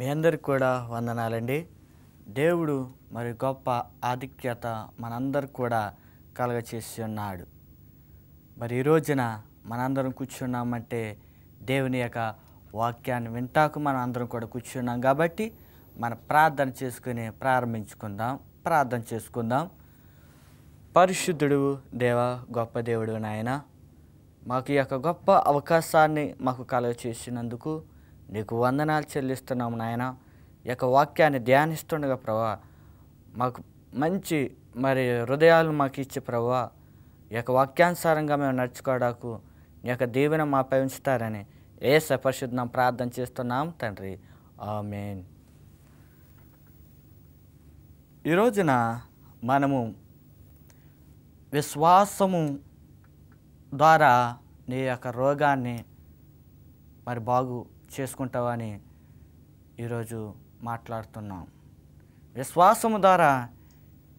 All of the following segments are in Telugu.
మీ అందరికి కూడా వందనాలండి. దేవుడు మరి గొప్ప ఆధిక్యత మనందరికి కూడా కలగచేసి ఉన్నాడు. మరి ఈ రోజున మనందరం కూర్చున్నామంటే దేవుని యొక్క వాక్యాన్ని వింటాకు మనం అందరం కూడా కూర్చున్నాం కాబట్టి మన ప్రార్థన చేసుకుని ప్రార్థన చేసుకుందాం. పరిశుద్ధుడు దేవ, గొప్ప దేవుడు నాయన, మాకు ఈ యొక్క గొప్ప అవకాశాన్ని మాకు కలగచేసినందుకు నీకు వందనాలు చెల్లిస్తున్నాము నాయన. ఈ యొక్క వాక్యాన్ని ధ్యానిస్తుండగా ప్రభా, మాకు మంచి మరి హృదయాలు మాకు ఇచ్చే ప్రభా, ఈ యొక్క వాక్యానుసారంగా మేము నడుచుకోవడానికి నీ యొక్క దీవెన మాపై ఉంచుతారని యేసు పరిశుద్ధం ప్రార్థన చేస్తున్నాం తండ్రి, ఆమేన్. ఈ రోజున మనము విశ్వాసము ద్వారా నీ యొక్క రోగాన్ని మరి బాగు చేసుకుంటావని ఈరోజు మాట్లాడుతున్నాం. విశ్వాసము ద్వారా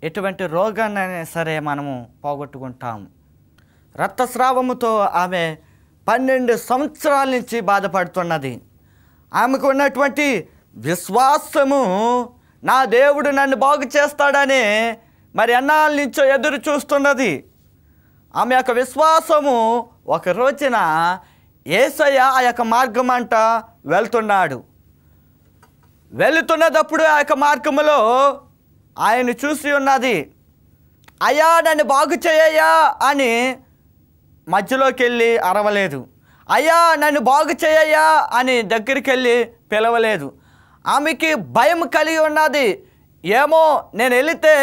ఎటువంటి రోగాన్నైనా సరే మనము పోగొట్టుకుంటాం. రక్తస్రావముతో ఆమె 12 సంవత్సరాల నుంచి బాధపడుతున్నది. ఆమెకు ఉన్నటువంటి విశ్వాసము, నా దేవుడు నన్ను బాగు చేస్తాడని మరి ఎన్నాళ్ళ నుంచో ఎదురు చూస్తున్నది. ఆమె యొక్క విశ్వాసము ఒక రోజున యేసయ్య ఆ యొక్క మార్గం అంట వెళుతున్నదప్పుడు ఆ యొక్క మార్గములో ఆయన చూసి ఉన్నది. అయ్యా నన్ను బాగు చేయయ్యా అని మధ్యలోకి వెళ్ళి అరవలేదు. అయ్యా నన్ను బాగు చేయయ్యా అని దగ్గరికి వెళ్ళి పిలవలేదు. ఆమెకి భయం కలిగి ఉన్నది. ఏమో నేను వెళితే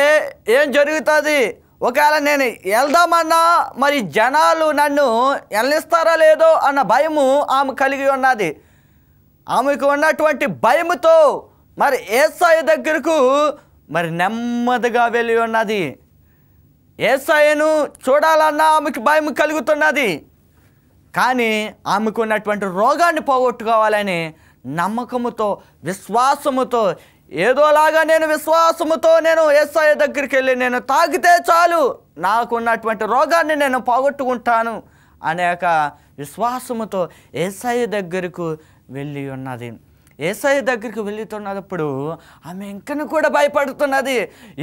ఏం జరుగుతుంది, ఒకవేళ నేను వెళ్దామన్నా మరి జనాలు నన్ను వెళ్ళిస్తారా లేదో అన్న భయము ఆమె కలిగి ఉన్నది. ఆమెకు ఉన్నటువంటి భయముతో మరి యేసయ్య దగ్గరకు మరి నెమ్మదిగా వెళ్ళి ఉన్నది. యేసయ్యను చూడాలన్నా ఆమెకు భయం కలుగుతున్నది. కానీ ఆమెకు ఉన్నటువంటి రోగాన్ని పోగొట్టుకోవాలని నమ్మకముతో, విశ్వాసముతో, ఏదోలాగా నేను విశ్వాసముతో నేను యేసయ్య దగ్గరికి వెళ్ళి నేను తాగితే చాలు నాకున్నటువంటి రోగాన్ని నేను పోగొట్టుకుంటాను అనేక విశ్వాసముతో యేసయ్య దగ్గరకు వెళ్ళి ఉన్నది. యేసయ్య దగ్గరికి వెళ్తున్నప్పుడు ఆమె ఇంకను కూడా భయపడుతున్నది.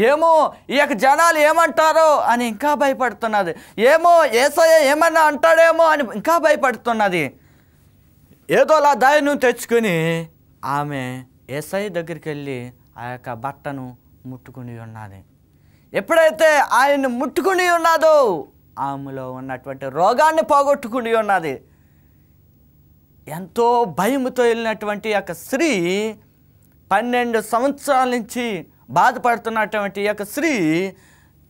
ఏమో ఈ యొక్క జనాలు ఏమంటారో అని ఇంకా భయపడుతున్నది. ఏమో యేసయ్య ఏమన్నా అంటాడేమో అని ఇంకా భయపడుతున్నది. ఏదోలా ధైర్యం తెచ్చుకొని ఆమె యేసయ్య దగ్గరికి వెళ్ళి ఆ యొక్క బట్టను ముట్టుకుని ఉన్నది. ఎప్పుడైతే ఆయన్ని ముట్టుకుని ఉన్నదో ఆమెలో ఉన్నటువంటి రోగాన్ని పోగొట్టుకుని ఉన్నది. ఎంతో భయముతో వెళ్ళినటువంటి యొక్క స్త్రీ, 12 సంవత్సరాల నుంచి బాధపడుతున్నటువంటి యొక్క స్త్రీ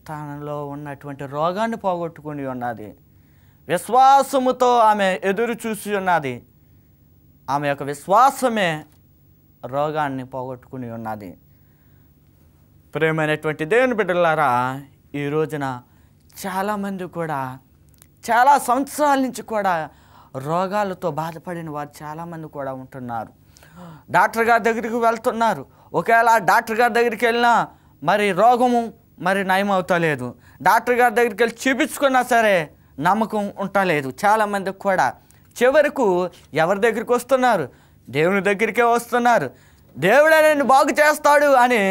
తనలో ఉన్నటువంటి రోగాన్ని పోగొట్టుకుని ఉన్నది. విశ్వాసముతో ఆమె ఎదురు చూసి ఉన్నది. ఆమె యొక్క విశ్వాసమే రోగాన్ని పోగొట్టుకుని ఉన్నది. ప్రియమైనటువంటి దేవుని బిడ్డలారా, ఈ రోజున చాలామంది కూడా చాలా సంవత్సరాల నుంచి కూడా రోగాలతో బాధపడిన వారు చాలామంది కూడా ఉంటున్నారు. డాక్టర్ గారి దగ్గరికి వెళ్తున్నారు. ఒకవేళ డాక్టర్ గారి దగ్గరికి వెళ్ళినా మరి రోగము మరి నయమవుతలేదు. డాక్టర్ గారి దగ్గరికి వెళ్ళి చూపించుకున్నా సరే నమ్మకం ఉండలేదు చాలామందికి కూడా. చివరకు ఎవరి దగ్గరికి వస్తున్నారు? దేవుని దగ్గరికే వస్తున్నారు. దేవుడే నిన్ను బాగు చేస్తాడు అని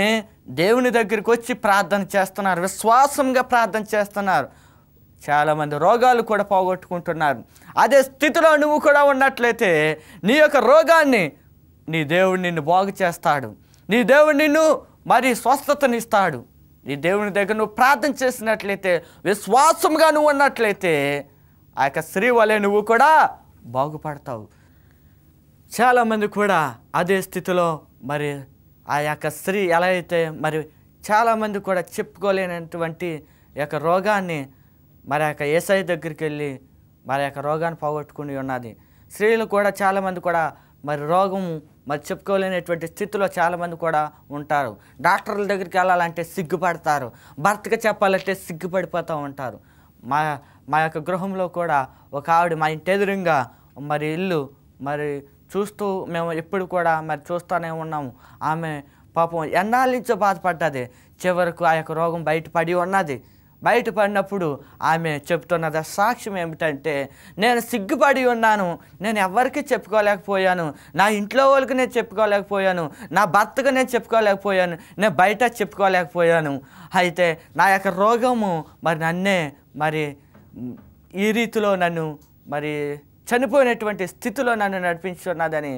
దేవుని దగ్గరికి వచ్చి ప్రార్థన చేస్తున్నారు, విశ్వాసంగా ప్రార్థన చేస్తున్నారు. చాలామంది రోగాలు కూడా పోగొట్టుకుంటున్నారు. అదే స్థితిలో నువ్వు కూడా ఉన్నట్లయితే నీ యొక్క రోగాన్ని నీ దేవుడు నిన్ను బాగు చేస్తాడు. నీ దేవుడు నిన్ను మరి స్వస్థతనిస్తాడు. నీ దేవుని దగ్గర నువ్వు ప్రార్థన చేసినట్లయితే, విశ్వాసంగా నువ్వు ఉన్నట్లయితే ఆ యొక్క స్త్రీ వలె నువ్వు కూడా బాగుపడతావు. చాలామంది కూడా అదే స్థితిలో మరి ఆ యొక్క స్త్రీ ఎలా అయితే మరి చాలామంది కూడా చెప్పుకోలేనటువంటి యొక్క రోగాన్ని మరి యొక్క యేసయ్య దగ్గరికి వెళ్ళి మరి యొక్క రోగాన్ని పోగొట్టుకుని ఉన్నది. స్త్రీలు కూడా చాలామంది కూడా మరి రోగం మరి చెప్పుకోలేనటువంటి స్థితిలో చాలామంది కూడా ఉంటారు. డాక్టర్ల దగ్గరికి వెళ్ళాలంటే సిగ్గుపడతారు, భర్తకి చెప్పాలంటే సిగ్గుపడిపోతూ ఉంటారు. మా యొక్క గృహంలో కూడా ఒక ఆవిడ మా ఇంటి ఎదురుగా మరి ఇల్లు మరి చూస్తూ మేము ఎప్పుడు కూడా మరి చూస్తూనే ఉన్నాము. ఆమె పాపం ఎన్నాళ్ళ నుంచో బాధపడ్డది. చివరకు ఆ యొక్క రోగం బయటపడి ఉన్నది. బయటపడినప్పుడు ఆమె చెప్తున్నది సాక్ష్యం ఏమిటంటే, నేను సిగ్గుపడి ఉన్నాను, నేను ఎవరికి చెప్పుకోలేకపోయాను, నా ఇంట్లో వాళ్ళకి నేను చెప్పుకోలేకపోయాను, నా భర్తకు నేను చెప్పుకోలేకపోయాను, నేను బయట చెప్పుకోలేకపోయాను. అయితే నా యొక్క రోగము మరి నన్నే మరి ఈ రీతిలో నన్ను మరి చనిపోయినటువంటి స్థితిలో నన్ను నడిపించున్నదని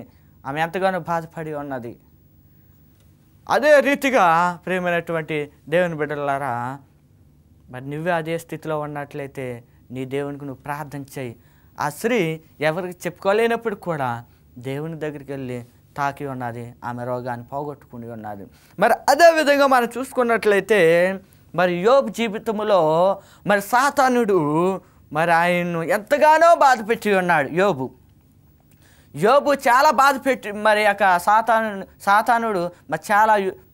ఆమె ఎంతగానో బాధపడి ఉన్నది. అదే రీతిగా ప్రియమైనటువంటి దేవుని బిడ్డలారా, మరి నువ్వే అదే స్థితిలో ఉన్నట్లయితే నీ దేవునికి నువ్వు ప్రార్థన చేయి. ఆ స్త్రీ ఎవరికి చెప్పుకోలేనప్పుడు కూడా దేవుని దగ్గరికి వెళ్ళి తాకి ఉన్నది, ఆమె రోగాన్ని పోగొట్టుకుని ఉన్నది. మరి అదేవిధంగా మనం చూసుకున్నట్లయితే మరి యోబు జీవితంలో మరి సాతానుడు మరి ఆయన్ను ఎంతగానో బాధపెట్టి ఉన్నాడు. యోబు చాలా బాధపెట్టి మరి యొక్క సాతానుడు మరి చాలా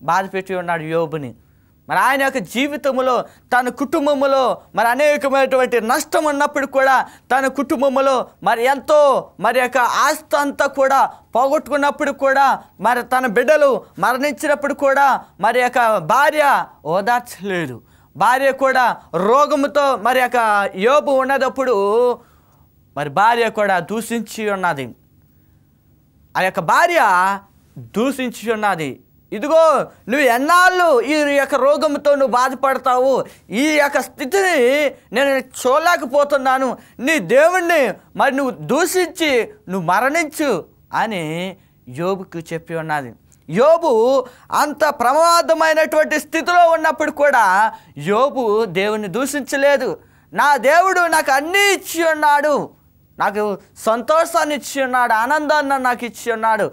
బాధపెట్టి ఉన్నాడు యోబుని. మరి ఆయన యొక్క జీవితంలో తన కుటుంబంలో మరి అనేకమైనటువంటి నష్టం ఉన్నప్పుడు కూడా తన కుటుంబంలో మరి ఎంతో మరి యొక్క ఆస్తి అంతా కూడా పోగొట్టుకున్నప్పుడు కూడా మరి తన బిడ్డలు మరణించినప్పుడు కూడా మరి యొక్క భార్య ఓదార్చలేదు. భార్య కూడా రోగముతో మరి యొక్క యోబు ఉన్నదప్పుడు మరి భార్య కూడా దూషించి ఉన్నది. ఆ యొక్క భార్య దూషించి ఉన్నది, ఇదిగో నువ్వు ఎన్నాళ్ళు ఈ యొక్క రోగంతో నువ్వు బాధపడతావు, ఈ యొక్క స్థితిని నేను చూడలేకపోతున్నాను, నీ దేవుణ్ణి మరి నువ్వు దూషించి నువ్వు మరణించు అని యోబుకు చెప్పి ఉన్నది. యోబు అంత ప్రమాదమైనటువంటి స్థితిలో ఉన్నప్పుడు కూడా యోబు దేవుణ్ణి దూషించలేదు. నా దేవుడు నాకు అన్నీ ఇచ్చి ఉన్నాడు, నాకు సంతోషాన్ని ఇచ్చి ఉన్నాడు, ఆనందాన్ని నాకు ఇచ్చి ఉన్నాడు,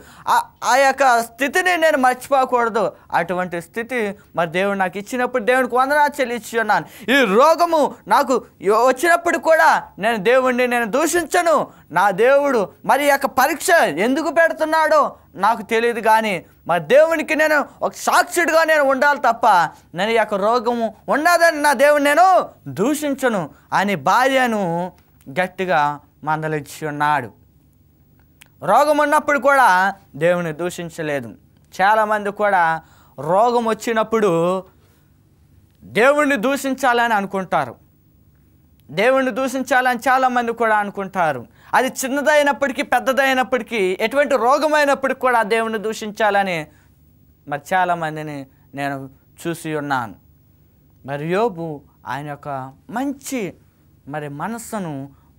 ఆ యొక్క స్థితిని నేను మర్చిపోకూడదు. అటువంటి స్థితి మరి దేవుడు నాకు ఇచ్చినప్పుడు దేవునికి వందనాలు చెల్లించి ఉన్నాను. ఈ రోగము నాకు వచ్చినప్పుడు కూడా నేను దేవుణ్ణి నేను దూషించను. నా దేవుడు మరి యొక్క పరీక్ష ఎందుకు పెడుతున్నాడో నాకు తెలియదు, కానీ మరి దేవునికి నేను ఒక సాక్షుడిగా నేను ఉండాలి తప్ప నేను ఈ యొక్క రోగము ఉన్నదని నా దేవుని నేను దూషించను అని భార్యను గట్టిగా మందలించి ఉన్నాడు. రోగం ఉన్నప్పుడు కూడా దేవుని దూషించలేదు. చాలామంది కూడా రోగం వచ్చినప్పుడు దేవుణ్ణి దూషించాలని అనుకుంటారు. దేవుణ్ణి దూషించాలని చాలామంది కూడా అనుకుంటారు. అది చిన్నదైనప్పటికీ పెద్దదైనప్పటికీ ఎటువంటి రోగమైనప్పటికీ కూడా దేవుణ్ణి దూషించాలని మరి చాలామందిని నేను చూసి ఉన్నాను. మరి యోబు ఆయన యొక్క మంచి మరి మనస్సును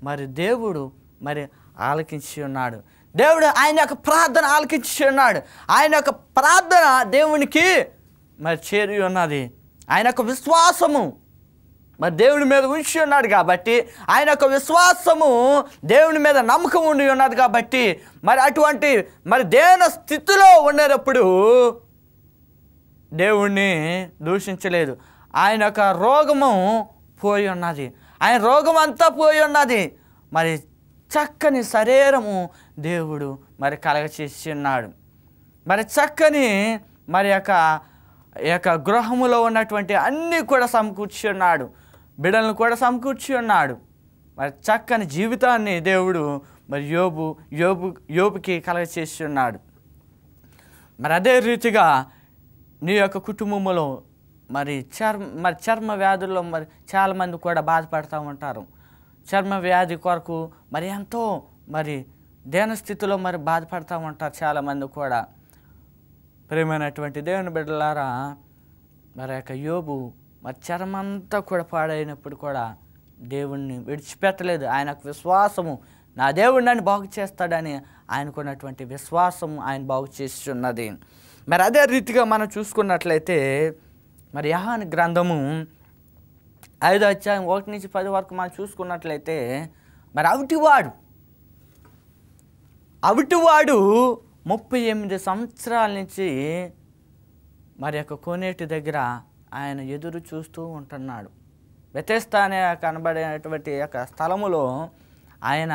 మరి దేవుడు మరి ఆలకించి ఉన్నాడు. దేవుడు ఆయన యొక్క ప్రార్థన ఆలకించి ఉన్నాడు. ఆయన యొక్క ప్రార్థన దేవునికి మరి చేరి ఉన్నది. ఆయన యొక్క విశ్వాసము మరి దేవుని మీద ఉంచి ఉన్నాడు కాబట్టి, ఆయన యొక్క విశ్వాసము దేవుని మీద నమ్మకం ఉండి ఉన్నది కాబట్టి మరి అటువంటి మరి దేన స్థితిలో ఉండేటప్పుడు దేవుణ్ణి దూషించలేదు. ఆయన యొక్క రోగము పోయి ఉన్నది, ఆయన రోగం అంతా పోయి ఉన్నది. మరి చక్కని శరీరము దేవుడు మరి కలగచేసి ఉన్నాడు. మరి చక్కని మరి యొక్క గృహములో ఉన్నటువంటి అన్నీ కూడా సమకూర్చి ఉన్నాడు, బిడ్డలను కూడా సమకూర్చి ఉన్నాడు. మరి చక్కని జీవితాన్ని దేవుడు మరి యోబుకి కలగచేసి ఉన్నాడు. మరి అదే రీతిగా నీ యొక్క కుటుంబంలో మరి చర్మ వ్యాధుల్లో మరి చాలామంది కూడా బాధపడుతూ ఉంటారు. చర్మ వ్యాధి కొరకు మరి ఎంతో మరి దేనస్థితిలో మరి బాధపడుతూ ఉంటారు చాలామంది కూడా. ప్రియమైనటువంటి దేవుని బిడ్డలారా, మరి యొక్క యోబు మరి చర్మంతా కూడా పాడైనప్పుడు కూడా దేవుణ్ణి విడిచిపెట్టలేదు. ఆయనకు విశ్వాసము, నా దేవుడు నన్ను బాగు చేస్తాడని ఆయనకున్నటువంటి విశ్వాసము ఆయన బాగు చేస్తున్నది. మరి అదే రీతిగా మనం చూసుకున్నట్లయితే మరి యోహాను గ్రంథము 5వ అధ్యాయం 1 నుంచి 10 వరకు మనం చూసుకున్నట్లయితే మరి అవిటివాడు 38 సంవత్సరాల నుంచి మరి యొక్క కోనేటి దగ్గర ఆయన ఎదురు చూస్తూ ఉంటున్నాడు. బెతెస్దా అనే కనబడేటువంటి యొక్క స్థలములో ఆయన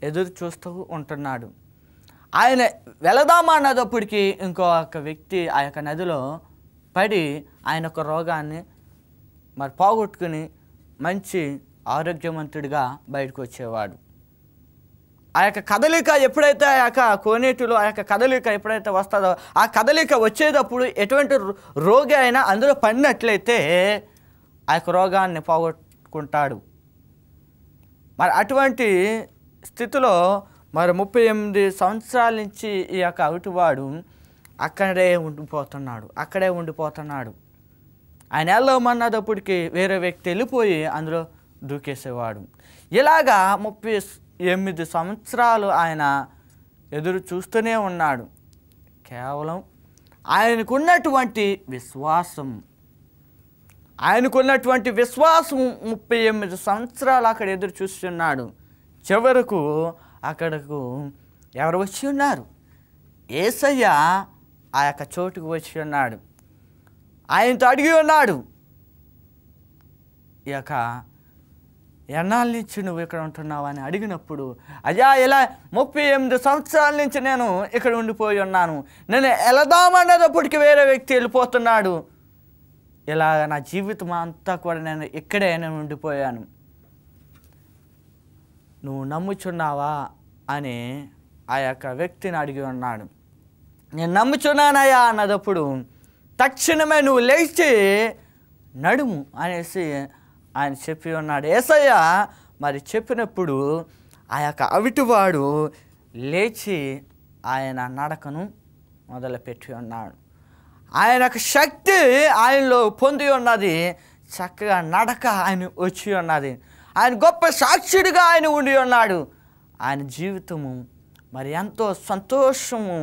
ఎదురు చూస్తూ ఉంటున్నాడు. ఆయన వెళదామన్నప్పటికీ ఇంకొక వ్యక్తి ఆ యొక్క నదిలో పడి ఆయన యొక్క రోగాన్ని మరి పోగొట్టుకుని మంచి ఆరోగ్యవంతుడిగా బయటకు వచ్చేవాడు. ఆ యొక్క కదలిక ఎప్పుడైతే ఆ యొక్క కోనేటిలో ఆ యొక్క కదలిక ఎప్పుడైతే వస్తుందో, ఆ కదలిక వచ్చేటప్పుడు ఎటువంటి రోగి అయినా అందులో పడినట్లయితే ఆ యొక్క రోగాన్ని పోగొట్టుకుంటాడు. మరి అటువంటి స్థితిలో మరి 38 సంవత్సరాల నుంచి ఈ యొక్క అవిటివాడు అక్కడే ఉండిపోతున్నాడు. ఆయన వెళ్ళమన్నప్పటికీ వేరే వ్యక్తి వెళ్ళిపోయి అందులో దూకేసేవాడు. ఇలాగా 38 సంవత్సరాలు ఆయన ఎదురు చూస్తూనే ఉన్నాడు. కేవలం ఆయనకున్నటువంటి విశ్వాసం 38 సంవత్సరాలు అక్కడ ఎదురు చూస్తున్నాడు. చివరకు అక్కడకు ఎవరు వచ్చి ఉన్నారు? యేసయ్య ఆ యొక్క చోటుకు వచ్చి ఉన్నాడు. ఆయనతో అడిగి ఉన్నాడు, ఈ యొక్క ఎన్నాళ్ళ నుంచి నువ్వు ఇక్కడ ఉంటున్నావు అని అడిగినప్పుడు, అయ్యా ఇలా 38 సంవత్సరాల నుంచి నేను ఇక్కడ ఉండిపోయి ఉన్నాను, నేను వెళదామన్నప్పటికీ వేరే వ్యక్తి వెళ్ళిపోతున్నాడు, ఇలా నా జీవితం అంతా కూడా నేను ఇక్కడే నేను ఉండిపోయాను, నువ్వు నమ్ముచున్నావా అని ఆ యొక్క వ్యక్తిని అడిగి ఉన్నాడు. నేను నమ్ముచున్నానయ్యా అన్నదప్పుడు తక్షణమే నువ్వు లేచి నడుము అనేసి ఆయన చెప్పి ఉన్నాడు. యేసయ్య మరి చెప్పినప్పుడు ఆ యొక్క అవిటివాడు లేచి ఆయన నడకను మొదలుపెట్టి ఉన్నాడు. ఆయన యొక్క శక్తి ఆయనలో పొంది ఉన్నది. చక్కగా నడక ఆయన వచ్చి ఉన్నది. ఆయన గొప్ప సాక్షుడిగా ఆయన ఉండి ఉన్నాడు. ఆయన జీవితము మరి ఎంతో సంతోషము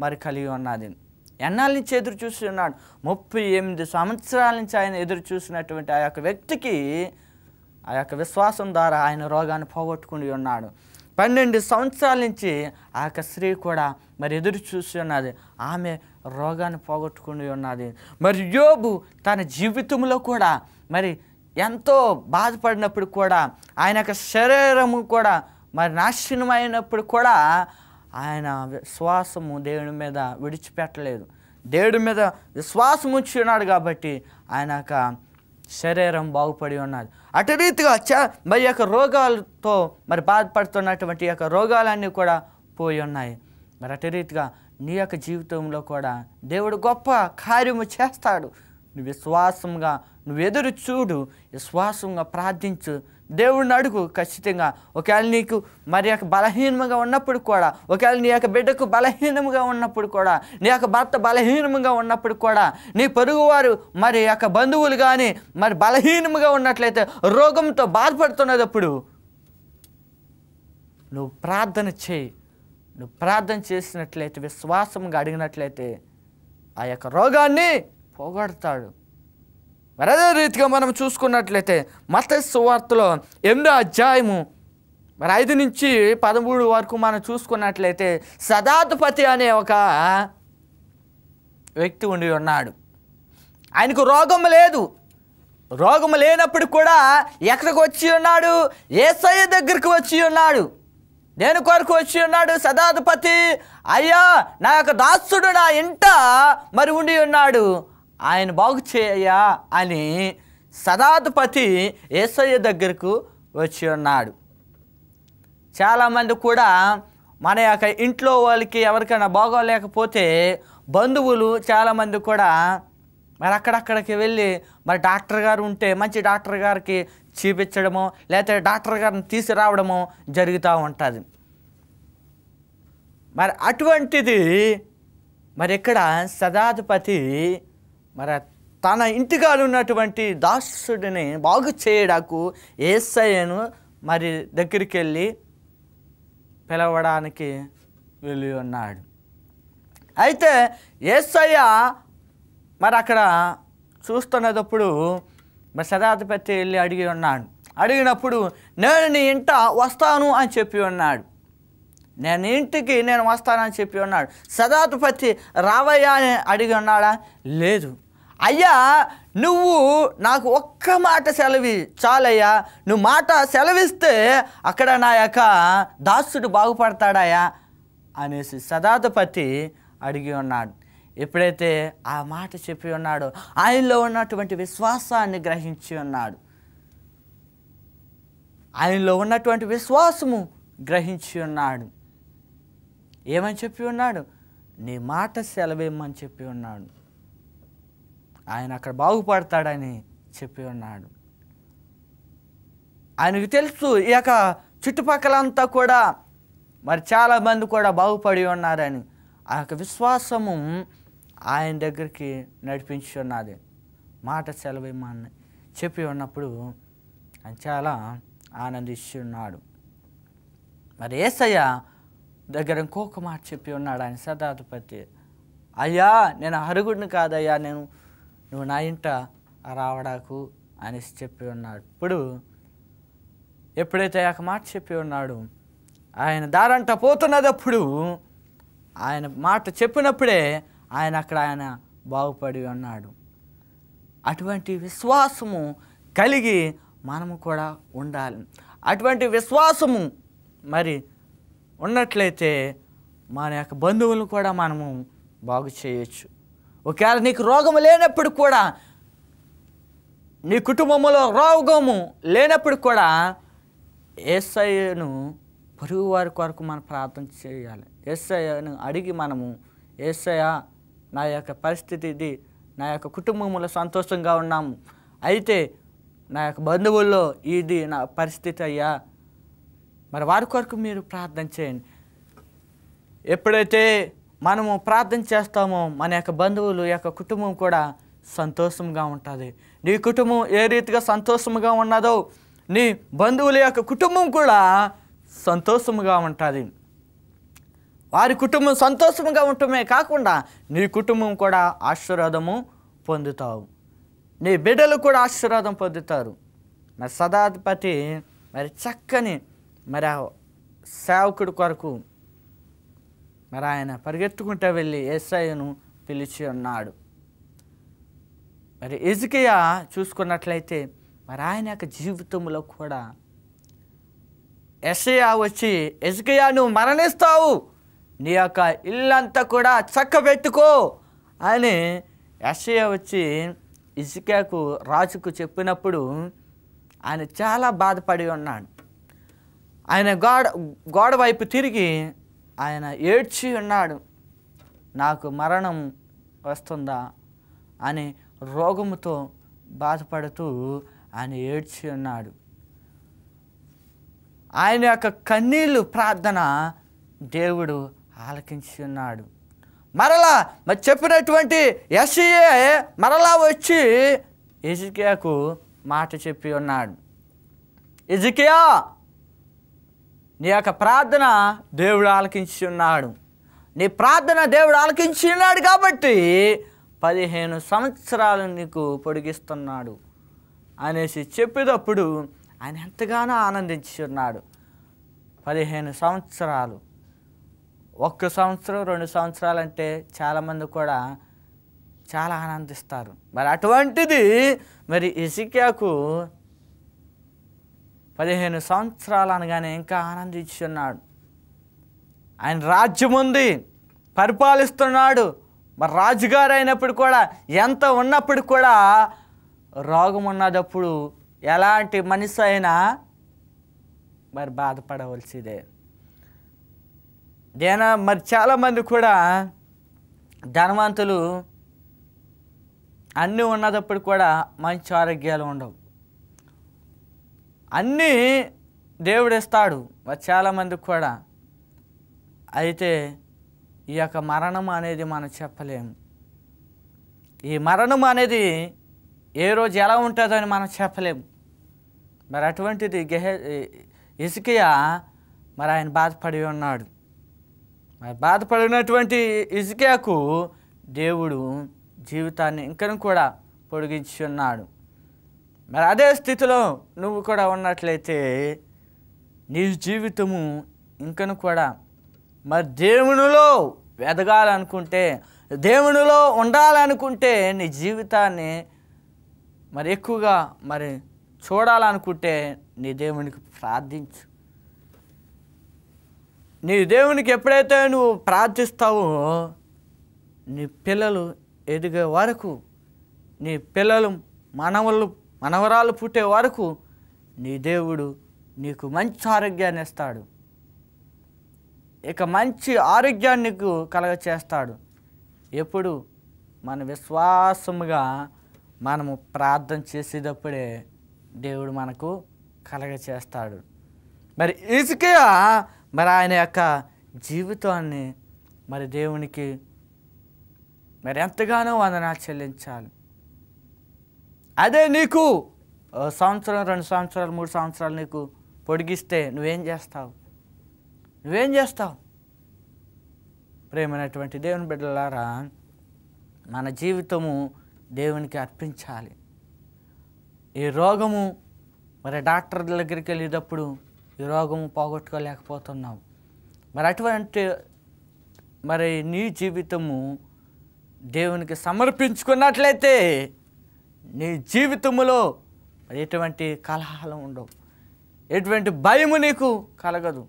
మరి కలిగి ఉన్నది. ఎన్నాళ్ళ నుంచి ఎదురు చూసి ఉన్నాడు? 38 సంవత్సరాల నుంచి ఆయన ఎదురు చూసినటువంటి ఆ యొక్క వ్యక్తికి ఆ యొక్క విశ్వాసం ద్వారా ఆయన రోగాన్ని పోగొట్టుకుని ఉన్నాడు. 12 సంవత్సరాల నుంచి ఆ యొక్క స్త్రీ కూడా మరి ఎదురు చూసి ఉన్నది. ఆమె రోగాన్ని పోగొట్టుకుని ఉన్నది. మరి యోబు తన జీవితంలో కూడా మరి ఎంతో బాధపడినప్పుడు కూడా ఆయన యొక్క శరీరము కూడా మరి నాశనమైనప్పుడు కూడా ఆయన విశ్వాసము దేవుని మీద విడిచిపెట్టలేదు. దేవుడి మీద విశ్వాసం ఉంచి ఉన్నాడు కాబట్టి ఆయన యొక్క శరీరం బాగుపడి ఉన్నది. అటు రీతిగా మరి యొక్క రోగాలతో మరి బాధపడుతున్నటువంటి యొక్క రోగాలన్నీ కూడా పోయి ఉన్నాయి. మరి అటు రీతిగా నీ యొక్క జీవితంలో కూడా దేవుడు గొప్ప కార్యము చేస్తాడు. నువ్వు విశ్వాసంగా నువ్వు ఎదురు చూడు, విశ్వాసంగా ప్రార్థించు, దేవుడిని అడుగు. ఖచ్చితంగా ఒకవేళ నీకు మరి యొక్క బలహీనంగా ఉన్నప్పుడు కూడా, ఒకవేళ నీ యొక్క బిడ్డకు బలహీనంగా ఉన్నప్పుడు కూడా, నీ యొక్క భర్త బలహీనంగా ఉన్నప్పుడు కూడా, నీ పొరుగువారు మరి యొక్క బంధువులు కానీ మరి బలహీనంగా ఉన్నట్లయితే, రోగంతో బాధపడుతున్నప్పుడు నువ్వు ప్రార్థన చేయి. నువ్వు ప్రార్థన చేసినట్లయితే, విశ్వాసంగా అడిగినట్లయితే ఆ యొక్క రోగాన్ని పోగొడతాడు. మరి అదే రీతిగా మనం చూసుకున్నట్లయితే మత్తయి సువార్తలో 8వ అధ్యాయము మరి 5 నుంచి 13 వరకు మనం చూసుకున్నట్లయితే సదాధిపతి అనే ఒక వ్యక్తి ఉండి ఉన్నాడు. ఆయనకు రోగం లేదు. రోగం లేనప్పుడు కూడా ఎక్కడికి వచ్చి ఉన్నాడు? యేసయ్య దగ్గరికి వచ్చి ఉన్నాడు. దేని కొరకు వచ్చి ఉన్నాడు? సదాధిపతి, అయ్యా నా యొక్క దాసుడు నా ఇంట మరి ఉండి ఉన్నాడు, ఆయన బాగు చేయయ్యా అని సదాధిపతి యేసయ్య దగ్గరకు వచ్చి ఉన్నాడు. చాలామంది కూడా మన యొక్క ఇంట్లో వాళ్ళకి ఎవరికైనా బాగోలేకపోతే బంధువులు చాలామంది కూడా మరి అక్కడక్కడికి వెళ్ళి మరి డాక్టర్ గారు ఉంటే మంచి డాక్టర్ గారికి చూపించడము, లేకపోతే డాక్టర్ గారిని తీసుకురావడము జరుగుతూ ఉంటుంది. మరి అటువంటిది మరి ఇక్కడ సదాధిపతి మరి తన ఇంటిగా ఉన్నటువంటి దాసుడిని బాగు చేయడానికి యేసయ్యను మరి దగ్గరికి వెళ్ళి పిలవడానికి వెళ్ళి ఉన్నాడు. అయితే యేసయ్య మరి అక్కడ చూస్తున్నప్పుడు మరి సదాధిపతి వెళ్ళి అడిగి ఉన్నాడు. అడిగినప్పుడు నేను నీ ఇంట వస్తాను అని చెప్పి ఉన్నాడు. నేను ఇంటికి నేను వస్తానని చెప్పి ఉన్నాడు. సదాధిపతి రావయ్యా అని అడిగి ఉన్నాడా? లేదు. అయ్యా నువ్వు నాకు ఒక్క మాట సెలవి చాలయ్యా, నువ్వు మాట సెలవిస్తే అక్కడ నా యొక్క దాసుడు బాగుపడతాడాయా అనేసి సదాధిపతి అడిగి ఉన్నాడు. ఎప్పుడైతే ఆ మాట చెప్పి ఉన్నాడో ఆయనలో ఉన్నటువంటి విశ్వాసాన్ని గ్రహించి ఉన్నాడు. ఆయనలో ఉన్నటువంటి విశ్వాసము గ్రహించి ఉన్నాడు. ఏమని చెప్పి ఉన్నాడు? నీ మాట సెలవేమని చెప్పి ఉన్నాడు. ఆయన అక్కడ బాగుపడతాడని చెప్పి ఉన్నాడు. ఆయనకు తెలుసు ఈ యొక్క చుట్టుపక్కలంతా కూడా మరి చాలామంది కూడా బాగుపడి ఉన్నారని. ఆ యొక్క విశ్వాసము ఆయన దగ్గరికి నడిపించి ఉన్నది. మాట సెలవిమ్మని చెప్పి ఉన్నప్పుడు ఆయన చాలా ఆనందించి ఉన్నాడు. మరి యేసయ్య దగ్గర ఇంకొక మాట చెప్పి ఉన్నాడు ఆయన శతాధిపతి. అయ్యా, నేను అర్హుడిని కాదయ్యా, నువ్వు నా ఇంట రావడాకు అనేసి చెప్పి ఉన్నాడు. ఇప్పుడు ఎప్పుడైతే ఆ మాట చెప్పి ఉన్నాడు, ఆయన దారంట పోతున్నదప్పుడు ఆయన మాట చెప్పినప్పుడే ఆయన బాగుపడి ఉన్నాడు. అటువంటి విశ్వాసము కలిగి మనము కూడా ఉండాలి. అటువంటి విశ్వాసము మరి ఉన్నట్లయితే మన యొక్క బంధువులను కూడా మనము బాగు చేయొచ్చు. ఒకవేళ నీకు రోగము లేనప్పుడు కూడా, నీ కుటుంబంలో రోగము లేనప్పుడు కూడా యేసయ్యను పొరుగు వారి కొరకు మనం ప్రార్థన చేయాలి. యేసయ్యను అడిగి మనము, యేసయ్య నా యొక్క పరిస్థితి ఇది, నా యొక్క కుటుంబంలో సంతోషంగా ఉన్నాము, అయితే నా యొక్క బంధువుల్లో ఇది నా పరిస్థితి అయ్యా, మరి వారి కొరకు మీరు ప్రార్థన చేయండి. ఎప్పుడైతే మనము ప్రార్థన చేస్తామో మన యొక్క బంధువులు యొక్క కుటుంబం కూడా సంతోషంగా ఉంటుంది. నీ కుటుంబం ఏ రీతిగా సంతోషంగా ఉన్నదో నీ బంధువుల యొక్క కుటుంబం కూడా సంతోషంగా ఉంటుంది. వారి కుటుంబం సంతోషంగా ఉండటమే కాకుండా నీ కుటుంబం కూడా ఆశీర్వాదము పొందుతావు, నీ బిడ్డలు కూడా ఆశీర్వాదం పొందుతారు. మరి శతాధిపతి మరి చక్కని మరి ఆ సేవకుడి కొరకు మరి ఆయన పరిగెత్తుకుంటూ వెళ్ళి యేసయ్యను పిలిచి ఉన్నాడు. మరి హిజ్కియా చూసుకున్నట్లయితే మరి ఆయన యొక్క జీవితంలో కూడా యెషయా వచ్చి, హిజ్కియా నువ్వు మరణిస్తావు, నీ యొక్క ఇల్లంతా కూడా చక్కబెట్టుకో అని యెషయా వచ్చి హిజ్కియాకు రాజుకు చెప్పినప్పుడు ఆయన చాలా బాధపడి ఉన్నాడు. ఆయన గోడ వైపు తిరిగి ఆయన ఏడ్చి ఉన్నాడు. నాకు మరణం వస్తుందా అని రోగముతో బాధపడుతూ ఆయన ఏడ్చి ఉన్నాడు. ఆయన యొక్క కన్నీళ్ళు ప్రార్థన దేవుడు ఆలకించి ఉన్నాడు. మరి చెప్పినటువంటి యెషయా మరలా వచ్చి హిజ్కియాకు మాట చెప్పి ఉన్నాడు. హిజ్కియా, నీ యొక్క ప్రార్థన దేవుడు ఆలకించి ఉన్నాడు, నీ ప్రార్థన దేవుడు ఆలకించి ఉన్నాడు కాబట్టి 15 సంవత్సరాలు నీకు పొడిగిస్తున్నాడు అనేసి చెప్పేటప్పుడు ఆయన ఎంతగానో ఆనందించి ఉన్నాడు. 15 సంవత్సరాలు, 1 సంవత్సరం 2 సంవత్సరాలు అంటే చాలామంది కూడా చాలా ఆనందిస్తారు. మరి అటువంటిది మరి హిజ్కియాకు 15 సంవత్సరాలు అనగానే ఇంకా ఆనందించి ఉన్నాడు. ఆయన రాజ్యం ఉంది, పరిపాలిస్తున్నాడు. మరి రాజుగారు అయినప్పుడు కూడా, ఎంత ఉన్నప్పుడు కూడా రోగం ఉన్నదప్పుడు ఎలాంటి మనిషి అయినా మరి బాధపడవలసిదే. మరి చాలామంది కూడా ధనవంతులు అన్నీ ఉన్నదప్పుడు కూడా మంచి ఆరోగ్యాలు ఉండవు. అన్నీ దేవుడు ఇస్తాడు మరి చాలామందికి కూడా, అయితే ఈ యొక్క మరణం అనేది మనం చెప్పలేము. ఈ మరణం అనేది ఏ రోజు ఎలా ఉంటుందని మనం చెప్పలేము. మరి అటువంటిది హిజ్కియా మరి ఆయన బాధపడి ఉన్నాడు. మరి బాధపడినటువంటి హిజ్కియాకు దేవుడు జీవితాన్ని ఇంకను కూడా పొడిగించి ఉన్నాడు. మరి అదే స్థితిలో నువ్వు కూడా ఉన్నట్లయితే నీ జీవితము ఇంకను కూడా మరి దేవునిలో ఎదగాలనుకుంటే, దేవునిలో ఉండాలనుకుంటే, నీ జీవితాన్ని మరి ఎక్కువగా మరి చూడాలనుకుంటే నీ దేవునికి ప్రార్థించు. నీ దేవునికి ఎప్పుడైతే నువ్వు ప్రార్థిస్తావో నీ పిల్లలు ఎదిగే వరకు, నీ పిల్లలు మనవరాలు పుట్టే వరకు నీ దేవుడు నీకు మంచి ఆరోగ్యాన్ని ఇస్తాడు. ఇక మంచి ఆరోగ్యాన్ని నీకు కలగచేస్తాడు. ఎప్పుడు మన విశ్వాసముగా మనము ప్రార్థన చేసేటప్పుడే దేవుడు మనకు కలగచేస్తాడు. మరి హిజ్కియా మరి ఆయన యొక్క జీవితాన్ని మరి దేవునికి మరి ఎంతగానో వందనాలు చెల్లించాలి. అదే నీకు సంవత్సరం, 2 సంవత్సరాలు, 3 సంవత్సరాలు నీకు పొడిగిస్తే నువ్వేం చేస్తావు? ప్రేమైనటువంటి దేవుని బిడ్డలారా, మన జీవితము దేవునికి అర్పించాలి. ఈ రోగము మరి డాక్టర్ దగ్గరికి వెళ్ళేటప్పుడు ఈ రోగము పోగొట్టుకోలేకపోతున్నావు. మరి అటువంటి మరి నీ జీవితము దేవునికి సమర్పించుకున్నట్లయితే నీ జీవితంలో ఎటువంటి కలహాలు ఉండవు, ఎటువంటి భయము నీకు కలగదు.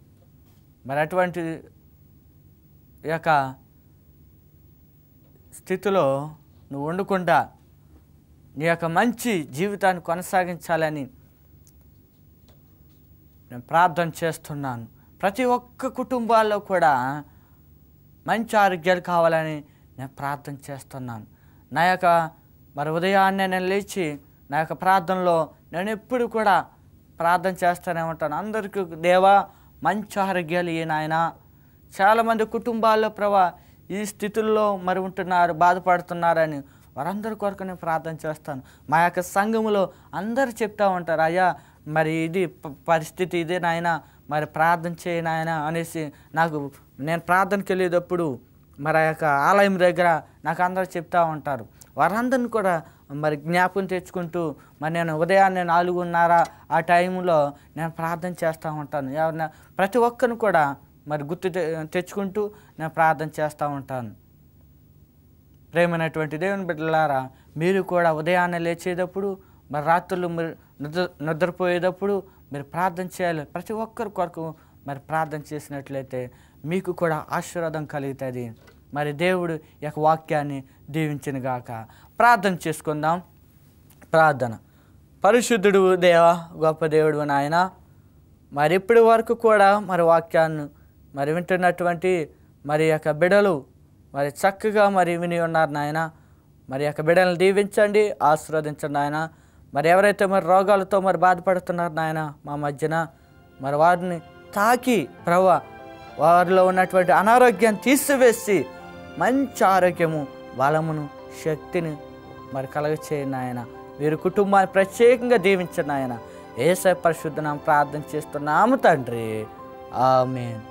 మరి అటువంటి యొక్క స్థితిలో నువ్వు ఉండకుండా నీ యొక్క మంచి జీవితాన్ని కొనసాగించాలని నేను ప్రార్థన చేస్తున్నాను. ప్రతి ఒక్క కుటుంబాల్లో కూడా మంచి ఆరోగ్యాలు కావాలని నేను ప్రార్థన చేస్తున్నాను. నా యొక్క మరి ఉదయాన్నే నేను లేచి నా యొక్క ప్రార్థనలో నేను ఎప్పుడు కూడా ప్రార్థన చేస్తూనే ఉంటాను. అందరికీ దేవా మంచి ఆరోగ్యాలు ఏ నాయనా. చాలామంది కుటుంబాల్లో ప్రభా ఈ స్థితుల్లో మరి ఉంటున్నారు, బాధపడుతున్నారని వారందరి కొరకు నేను ప్రార్థన చేస్తాను. మా యొక్క సంఘములో అందరూ చెప్తూ ఉంటారు, అయ్యా మరి ఇది పరిస్థితి ఇదే నాయన, మరి ప్రార్థన చేయి నాయన అనేసి నాకు నేను ప్రార్థనకి వెళ్ళేటప్పుడు మరి ఆ యొక్క ఆలయం దగ్గర నాకు అందరూ చెప్తూ ఉంటారు. వారందరిని కూడా మరి జ్ఞాపకం తెచ్చుకుంటూ మరి నేను ఉదయాన్నే 4:30 ఆ టైంలో నేను ప్రార్థన చేస్తూ ఉంటాను. ఎవరైనా ప్రతి ఒక్కరిని కూడా మరి గుర్తు తెచ్చుకుంటూ నేను ప్రార్థన చేస్తూ ఉంటాను. ప్రేమైనటువంటి దేవుని బిడ్డలారా, మీరు కూడా ఉదయాన్నే లేచేటప్పుడు మరి రాత్రులు మీరు నిద్రపోయేటప్పుడు మీరు ప్రార్థన చేయాలి. ప్రతి ఒక్కరి కొరకు మరి ప్రార్థన చేసినట్లయితే మీకు కూడా ఆశీర్వాదం కలుగుతుంది. మరి దేవుడు యొక్క వాక్యాన్ని దీవించునుగాక. ప్రార్థన చేసుకుందాం. ప్రార్థన. పరిశుద్ధుడు దేవా, గొప్ప దేవుడు నాయన, మరి ఇప్పటి వరకు కూడా మరి వాక్యాన్ని మరి వింటున్నటువంటి మరి యొక్క బిడ్డలు మరి చక్కగా మరి విని ఉన్నారు నాయన. మరి యొక్క బిడ్డలను దీవించండి, ఆశీర్వదించండి నాయన. మరి ఎవరైతే మరి రోగాలతో మరి బాధపడుతున్నారు నాయన మా మధ్యన, మరి వారిని తాకి ప్రభువా వారిలో ఉన్నటువంటి అనారోగ్యాన్ని తీసివేసి మంచి ఆరోగ్యము, బలమును, శక్తిని మరి కలగచేయండి నాయన. మీరు కుటుంబాన్ని ప్రత్యేకంగా దీవించండి నాయన. యేసయ్య పరిశుద్ధ నామమున ప్రార్థన చేస్తున్నాము తండ్రి. ఆమేన్.